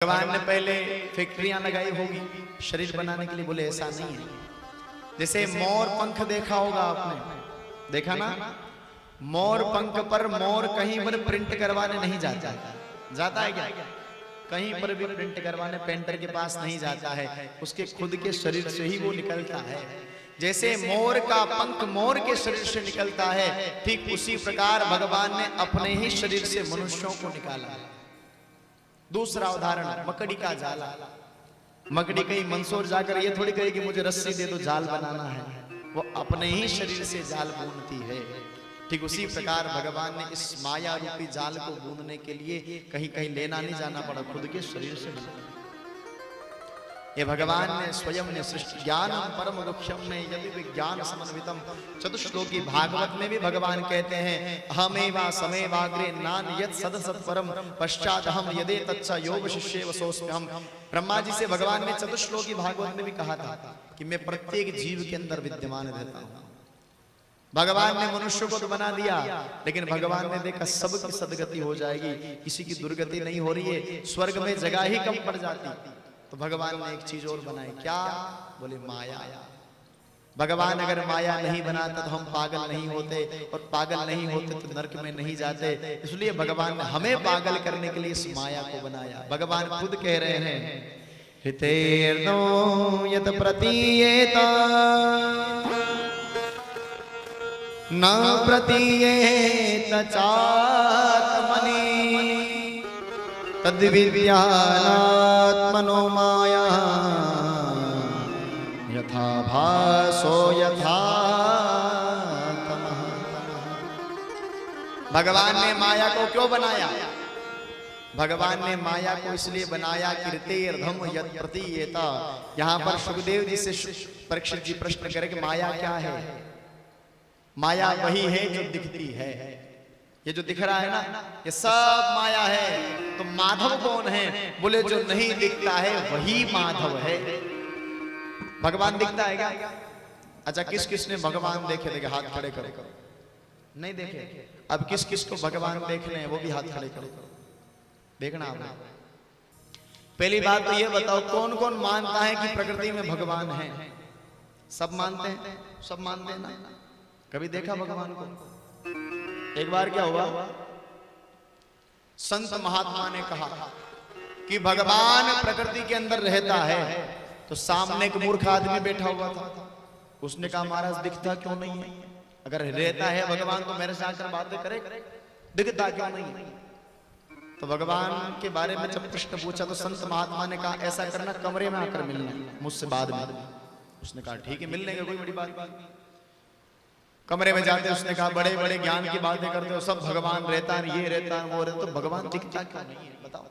भगवान ने पहले फैक्ट्रियां लगाई होगी शरीर बनाने के लिए, बोले ऐसा नहीं है। जैसे मोर पंख देखा होगा आपने, देखा ना, मोर पंख पर मोर कहीं पर प्रिंट करवाने नहीं जाता है, जाता है क्या? कहीं पर भी प्रिंट करवाने पेंटर के पास नहीं जाता है, उसके खुद के शरीर से ही वो निकलता है। जैसे मोर का पंख मोर के शरीर से निकलता है, ठीक उसी प्रकार भगवान ने अपने ही शरीर से मनुष्यों को निकाला है। दूसरा उदाहरण मकड़ी का जाला। मकड़ी कहीं मंदसौर जाकर ये थोड़ी कहेगी मुझे रस्सी दे दो जाल बनाना है, वो अपने ही शरीर से जाल बुनती है। ठीक उसी प्रकार भगवान ने इस माया रूपी जाल को बूंदने के लिए कहीं कहीं लेना नहीं जाना पड़ा, खुद के शरीर से बना। ये भगवान ने स्वयं ने सृष्टि ज्ञानम परम गुह्यम में यदि विज्ञान समन्वितम। चतुश्लोकी भागवत में भी भगवान कहते हैं अहमेवा समेवाग्रे नान यत् सद सत्परम पश्चात हम यदे तच्च योग शिष्येव सोऽस्म्यहम्। ब्रह्मा जी से भगवान ने चतुश्लोकी भागवत में भी कहा था कि मैं प्रत्येक जीव के अंदर विद्यमान रहता हूँ। भगवान ने मनुष्य को तो बना दिया, लेकिन भगवान ने देखा सबकी सदगति हो जाएगी, किसी की दुर्गति नहीं हो रही है, स्वर्ग में जगह ही कम पड़ जाती, तो भगवान ने एक चीज और बनाई। क्या? बोले माया। भगवान अगर माया नहीं बनाता तो हम पागल नहीं होते, और पागल नहीं होते तो नरक में नहीं जाते। इसलिए भगवान ने हमें पागल करने के लिए इस माया को बनाया। भगवान खुद कह रहे हैं हितेर्नो यत् प्रतीयेत न प्रतीयेत चात्मनि तद्विज्ञानात्मनो माया यथा भासो यथा तमः। भगवान ने माया को क्यों बनाया? भगवान ने माया को इसलिए बनाया कि ऋतेर्धम यत् प्रतीयेत। यहाँ पर सुखदेव जी से परीक्षित जी प्रश्न करें कि माया क्या है? माया वही है जो दिखती है। ये जो दिख रहा है ना, ये सब माया है। तो माधव कौन है? बोले जो नहीं दिखता है वही माधव है। भगवान दिखता है क्या? अच्छा, किस किस ने भगवान देखे? देखे हाथ खड़े करो। नहीं देखे? अब किस किस को भगवान देखने हैं वो भी हाथ खड़े करो। देखना आपने। पहली बात तो ये बताओ कौन कौन मानता है कि प्रकृति में भगवान है? सब मानते हैं? सब मानते हैं ना? कभी देखा भगवान को? एक बार क्या हुआ, संत महात्मा ने कहा कि भगवान प्रकृति के अंदर रहता है, तो सामने एक मूर्ख आदमी बैठा हुआ था। उसने कहा महाराज दिखता क्यों नहीं है? अगर रहता है भगवान तो मेरे से आकर बातें करे, दिखता क्यों नहीं है? तो भगवान के बारे में जब प्रश्न पूछा तो संत महात्मा ने कहा ऐसा करना, कमरे में आकर मिलना मुझसे बाद में। उसने कहा ठीक है, मिल लेंगे, कोई बड़ी बात नहीं। कमरे में जाते उसने कहा बड़े बड़े ज्ञान की बातें करते हो, सब भगवान रहता है, ये रहता है, वो रहता, तो भगवान दिखता क्यों नहीं है? बताओ।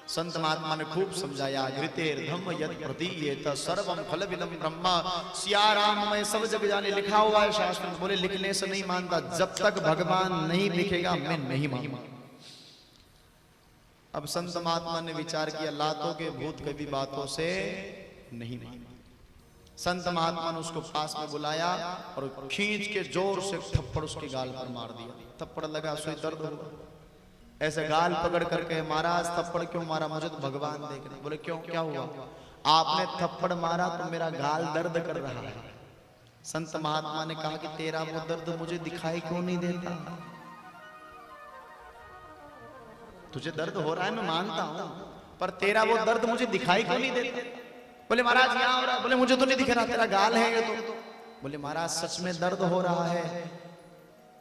संत महात्मा ने खूब समझाया ऋतेर्धम यत् प्रतीयेत सर्वं फलविदं ब्रह्म। सिया राम मैं सब जग जाने, लिखा हुआ है शास्त्र में। बोले लिखने से नहीं मानता, जब तक भगवान नहीं दिखेगा मैं नहीं मानूंगा। अब संत महात्मा ने विचार किया लातों के भूत कभी बातों से नहीं मानते। संत महात्मा ने उसको पास में बुलाया और खींच के जोर से थप्पड़ उसके गाल पर मार दिया। थप्पड़ लगा, सुई दर्द हुआ, ऐसे गाल पकड़ करके महाराज थप्पड़ क्यों मारा? मुझे तो भगवान देख रहे। बोले क्यों, क्या हुआ? आपने थप्पड़ मारा तो मेरा गाल दर्द कर रहा है। संत महात्मा ने कहा कि तेरा वो दर्द मुझे दिखाई क्यों नहीं देता? तुझे दर्द हो रहा है मैं मानता हूं, पर तेरा वो दर्द मुझे दिखाई क्यों नहीं देता? बोले महाराज यहाँ हो रहा है। बोले मुझे तो नहीं दिख रहा, तेरा गाल है ये तो। बोले महाराज सच में दर्द हो रहा है।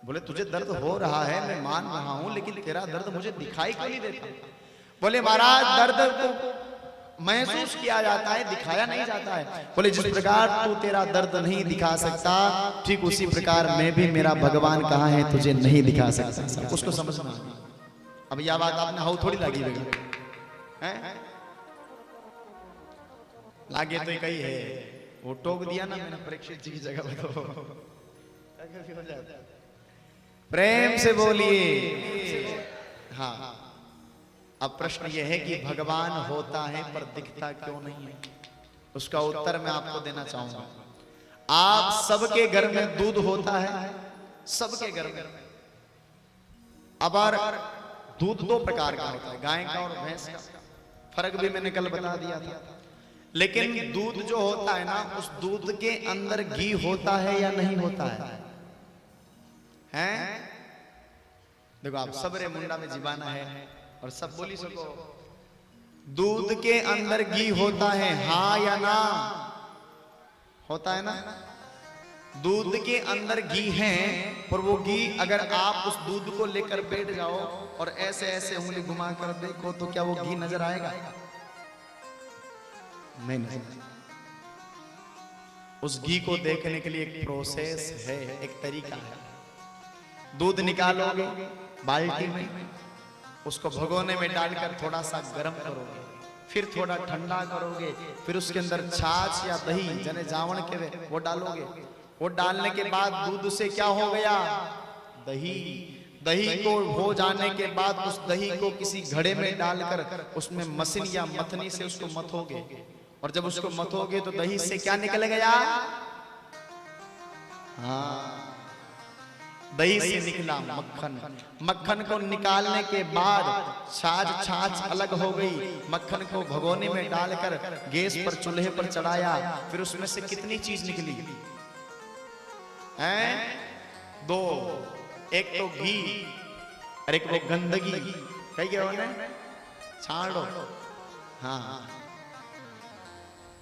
बोले तुझे दर्द हो रहा है मैं मान रहा हूं, लेकिन तेरा दर्द मुझे दिखाई क्यों नहीं देता? बोले महाराज दर्द को महसूस किया जाता है, दिखाया नहीं जाता है। बोले जिस प्रकार तू तेरा दर्द नहीं दिखा सकता, ठीक उसी प्रकार मैं भी मेरा भगवान कहाँ है तुझे नहीं दिखा सकता। उसको समझना। अब यह बात आपने हाउ थोड़ी लगी है? लागे तो कही है, वो टोक दिया ना मैंने परीक्षित जी की जगह बताओ। प्रेम से बोलिए। हाँ, अब प्रश्न यह है कि भगवान होता है पर दिखता क्यों नहीं है? उसका उत्तर मैं आपको देना चाहूंगा। आप सबके घर में दूध होता है, सबके घर में। अब दूध दो प्रकार का होता है, गाय का और भैंस का। फर्क भी मैंने कल बता दिया था। लेकिन दूध जो होता है ना, उस दूध के अंदर घी होता है या नहीं होता है? हैं? देखो आप सबरे मुंडा में जीवाना है और सब बोली सको, दूध के अंदर घी होता है, हाँ या ना? होता है ना? दूध के अंदर घी है, पर वो घी अगर आप उस दूध को लेकर बैठ जाओ और ऐसे ऐसे उंगली घुमा कर देखो तो क्या वो घी नजर आएगा? नहीं नजर। उस घी को देखने के लिए एक प्रोसेस है, एक तरीका है। दूध निकालोगे बाल्टी में, उसको भगोने में डालकर थोड़ा सा गर्म करोगे, फिर थोड़ा ठंडा करोगे, फिर उसके अंदर छाछ या दही जने जावण के वो डालोगे। वो डालने के बाद दूध से क्या हो गया? दही। दही को हो जाने के बाद उस दही को किसी घड़े में डालकर उसमें मशीन या मथनी से उसको मथोगे, और जब उसको मथोगे तो दही से क्या निकल गया? हाँ, दही से निकला मक्खन। मक्खन को निकालने के बाद छाछ अलग हो गई। मक्खन को भगोने में डालकर गैस पर चूल्हे पर चढ़ाया, फिर उसमें से कितनी चीज निकली हैं? दो, एक तो घी और एक वो गंदगी। कही गया उन्हें छाड़ो। हाँ,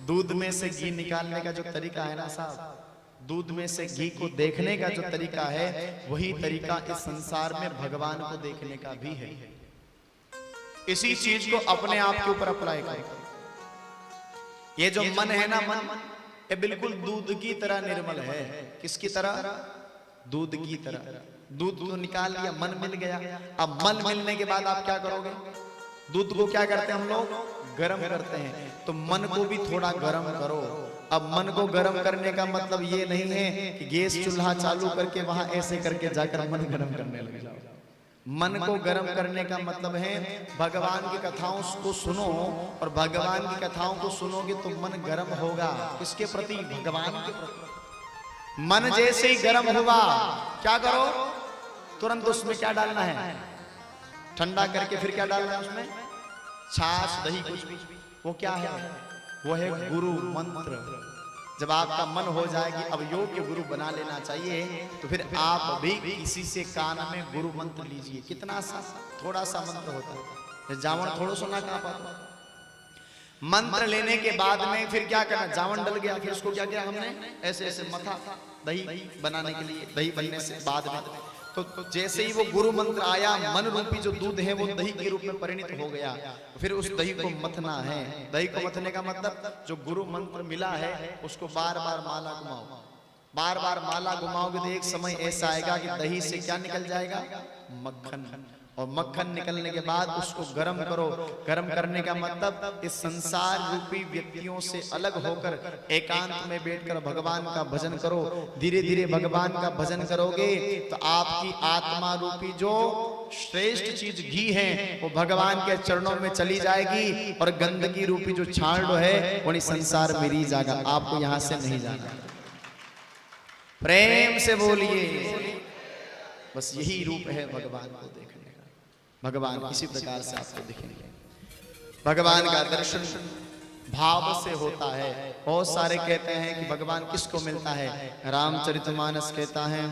दूध में से घी निकालने का जो तरीका है ना साहब, दूध में से घी को देखने का जो तरीका है, वही तरीका इस संसार में भगवान को देखने का भी है। इसी चीज को अपने आप के ऊपर अप्लाई करो। ये जो मन है ना, मन ये बिल्कुल दूध की तरह निर्मल है। किसकी तरह? दूध की तरह। दूध तो निकाल लिया, मन मिल गया। अब मन मिलने के बाद आप क्या करोगे? दूध को क्या करते हैं हम लोग? गर्म करते हैं। तो मन को भी थोड़ा गर्म करो। अब मन को गर्म करने का मतलब ये नहीं है कि गैस चूल्हा चालू करके वहां ऐसे करके जाकर मन गर्म करने लग जाओ। मन को गर्म करने का मतलब है भगवान की कथाओं को सुनो, और भगवान की कथाओं को सुनोगे तो मन गर्म होगा। किसके प्रति? भगवान के प्रति। मन जैसे ही गर्म हुआ, क्या करो? तुरंत उसमें क्या डालना है? ठंडा करके फिर क्या डालना है उसमें? छाछ, दही, कुछ भी। वो क्या है? वो है गुरु मंत्र। जब आपका मन हो जाएगी अब योग्य गुरु बना लेना चाहिए, तो फिर आप भी किसी से कान में गुरु मंत्र लीजिए। कितना सा? थोड़ा सा मंत्र होता है। जावन थोड़ा सुना कहां पाता। मंत्र लेने के बाद में फिर क्या करना? जावन डल गया, फिर उसको क्या किया हमने? ऐसे ऐसे मथा दही बनाने के लिए। दही बनने से बाद में तो जैसे ही वो गुरु मंत्र आया, मन रूपी जो दूध है वो दही के रूप में परिणित हो गया। फिर उस दही को मथना है। दही को मथने का मतलब जो गुरु मंत्र मिला है उसको बार बार माला घुमाओ। बार बार माला घुमाओगे तो एक समय ऐसा आएगा कि दही से क्या निकल जाएगा? मक्खन। और मक्खन निकलने के बाद उसको गर्म करो। गर्म करने का मतलब इस संसार रूपी व्यक्तियों से अलग होकर एकांत में बैठकर भगवान का भजन करो। धीरे धीरे भगवान का भजन करोगे तो आपकी आत्मा रूपी जो श्रेष्ठ चीज घी है वो भगवान के चरणों में चली जाएगी, और गंदगी रूपी जो छांड है वो संसार में रह जाएगा। आपको यहां से नहीं जाना। प्रेम से बोलिए, बस यही रूप है भगवान को देखने का। भगवान इसी प्रकार से आपको दिखेंगे। भगवान का दर्शन भाव से होता है। बहुत सारे कहते हैं कि भगवान किसको मिलता है? रामचरितमानस कहता है,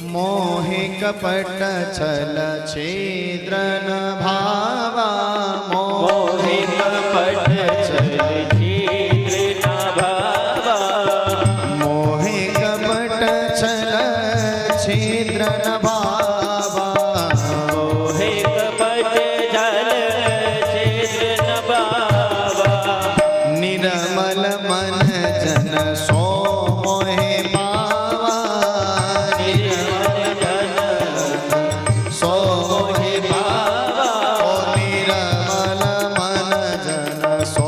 मोहे कपट छल छिद्र न भावा, मोहे कपट छल छिद्र न भावा, मोहे कपट छल छिद्र न भावा, निर्मल मन जन सो मोहे पावा, निर्मल जन सो मोहे पावा, निर्मल मन जन सो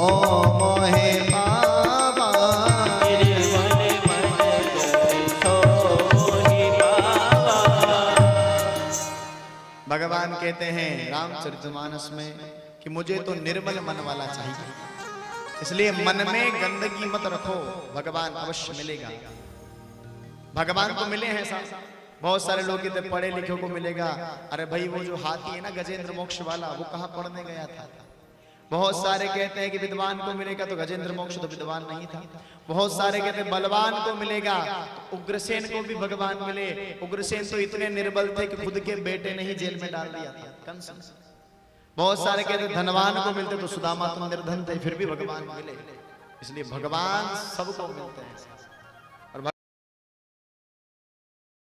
मोहे पावा, निर्मल मन जन सो मोहे पावा। भगवान कहते हैं रामचरितमानस में कि मुझे तो निर्मल मन वाला चाहिए, इसलिए मन में गंदगी मत रखो, भगवान अवश्य मिलेगा। भगवान तो मिले हैं साहब, बहुत सारे लोग कहते पढ़े लिखे को मिलेगा, अरे भाई वो जो हाथी है ना गजेंद्र मोक्ष वाला, वो कहाँ पढ़ने गया था। बहुत सारे कहते हैं कि विद्वान को मिलेगा, तो गजेंद्र मोक्ष तो विद्वान नहीं था। बहुत सारे कहते हैं बलवान को मिलेगा, तो उग्रसेन को भी भगवान मिले। उग्रसेन तो इतने निर्बल थे कि खुद के बेटे ने ही जेल में डाल दिया था, कंस। बहुत सारे कहते धनवान को मिलते, तो सुदामा तो निर्धन थे फिर भी भगवान मिले। इसलिए भगवान सबको मिलते हैं।